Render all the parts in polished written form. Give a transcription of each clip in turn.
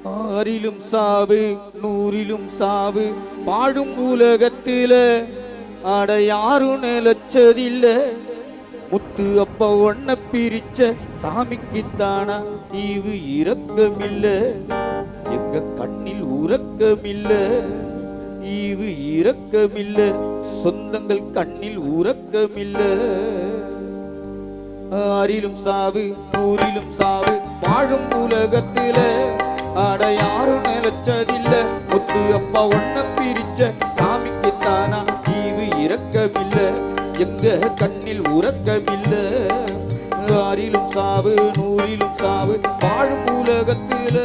ஆறிலும் சாவு நூறிலும் சாவு பாடும் உலகத்தில அட யாரும் நிலச்சதில்ல முத்து அப்ப ஒன்ன பிரிச்ச சாமிக்குத்தானா ஈவு இரக்கமில்ல எங்க கண்ணில் உறக்கமில்ல ஈவு இரக்கமில்ல சொந்தங்கள் கண்ணில் உறக்கமில்ல ஆறிலும் சாவு நூறிலும் சாவு வாழும் உலகத்தில அட யாரும் நிலச்சதில்ல முத்து அப்பா ஒன்ன பிரிச்ச சாமிக்குத்தானா ஈவு இரக்கமில்ல எங்க கண்ணில் உறக்கமில்ல ஆறிலும் சாவு நூறிலும் சாவு வாழும் உலகத்தில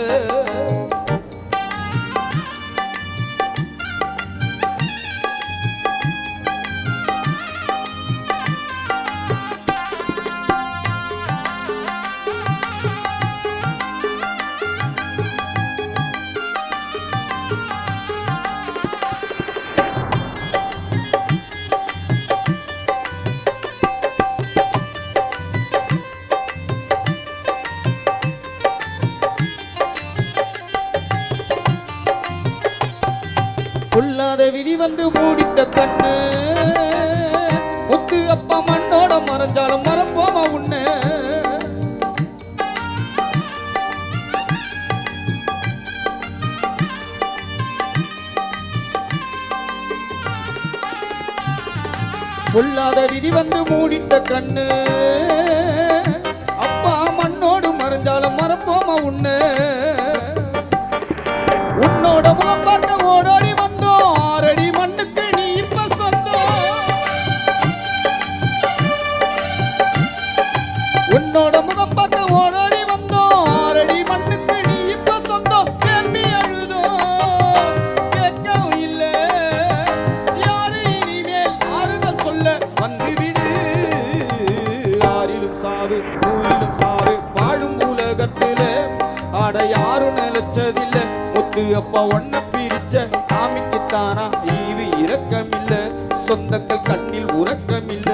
பொல்லாத விதி வந்து மூடிட்ட கண்ணு முத்து அப்பா மண்ணோட மறைஞ்சாலும் மறப்போமா உன்ன பொல்லாத விதி வந்து மூடிட்ட கண்ணு அப்பா மண்ணோடு மறைஞ்சாலும் மறப்போமா உன்ன உன்னோட முகம் பார்க்க ஓடோடி வந்தோம் ஆறடி மண்ணுக்கு நீ இப்ப சொந்தம் உன்னோட முகம் பார்க்க ஓடோடி வந்தோம் ஆறடி மண்ணுக்கு நீ இப்ப சொந்தம் கேள்வி அழுதோம் கேட்கவும் இல்ல யாரு இனிமேல் ஆறுதல் சொல்ல வந்துவிடு ஆறிலும் சாவு நூறிலும் சாவு வாழும் உலகத்தில அட யாரும் நிலச்சதில்ல முத்து அப்பா ஒன்ன பிரிச்ச சாமிக்குத்தானா ஈவு இரக்கமில்ல சொந்தங்கள் கண்ணில் உறக்கமில்ல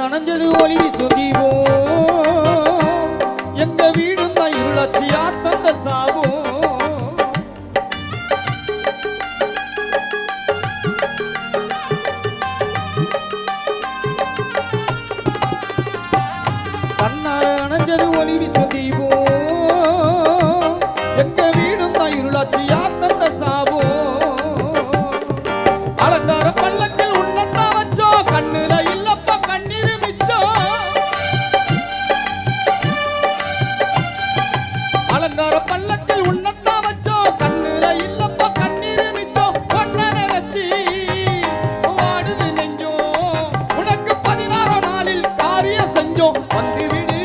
அணைஞ்சது ஒளி சுதிவோம் எங்க வீடும் தான் இருளாச்சி யார் தந்த சாவோம் கண்ணால அணைஞ்சது ஒளி சுதிவோம் எங்க வீடும் தான் இருளாச்சி யார் தந்த சாவோம் அலங்கார பல்லக்கில் உன்னத்தான் வச்சோம் கண்ணுல அலங்கார பல்லக்கில் உன்னத்தான் வச்சோம் கண்ணுல இல்லப்பா கண்ணீர் மிச்சோம் பொண்ண நினைச்சி வாடுது நெஞ்சோம் உனக்கு 16 நாளில் காரியம் செஞ்சோம் வந்துவிடு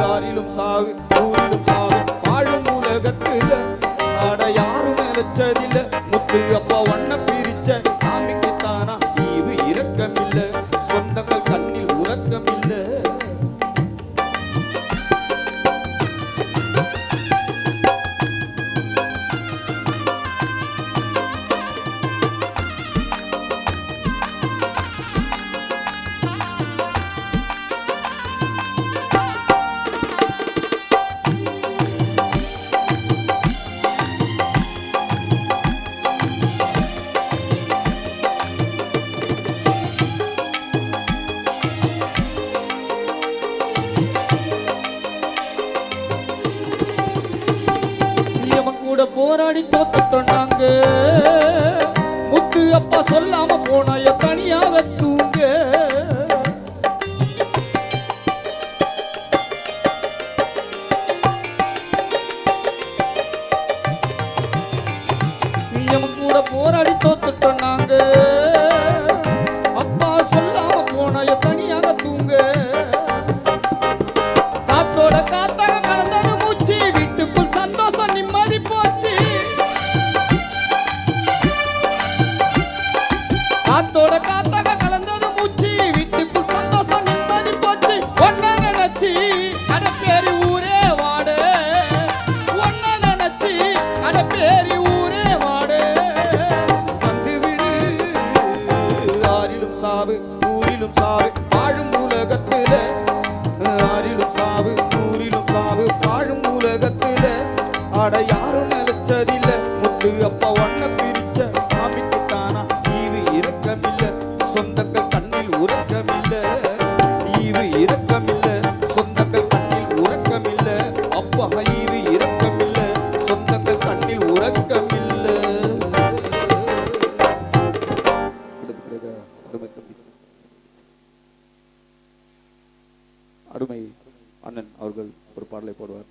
ஆறிலும் சாவு நூறிலும் சாவு வாழும் உலகத்தில் அட யாரும் நினைச்சதில்ல முத்து அப்பா ஒன்ன பிரிச்ச சாமிக்குத்தானா ஈவு இரக்கமில்ல சொந்தங்கள் கண்ணில் உறக்கமில்ல போராடி தோத்துட்டோம் நாங்க முத்து அப்பா சொல்லாம போனாய தனியாக தூங்க கூட போராடி தோத்துட்டோம் நாங்க அப்பா சொல்லாம போனாய தனியாக தூங்க காத்தோட காத்தாக அடப்பேரி ஊரே வாடு ஒன்ன நினைச்சு அடப்பேரி ஊரே வாடு வந்து விடு ஆறிலும் சாவு ஊரிலும் சாவு வாழும் உலகத்தில ஆறிலும் சாவு ஊரிலும் சாவு வாழும் உலகத்தில அட யாரும் நினைச்சதில்ல முத்து அப்பா ஒன்ன பிரிச்ச சாமிக்கு தானா ஈவு இரக்கமில்ல சொந்தங்கள் கண்ணில் உறக்கமில்ல ஈவு இரக்கமில்ல சொந்தங்கள் கண்ணில் உறக்கமில்ல அப்பா ஈவு இரக்கமில்ல சொந்தங்கள் கண்ணில் உறக்கமில்ல அருமை அண்ணன் அவர்கள் ஒரு பாடலை போடுவார்.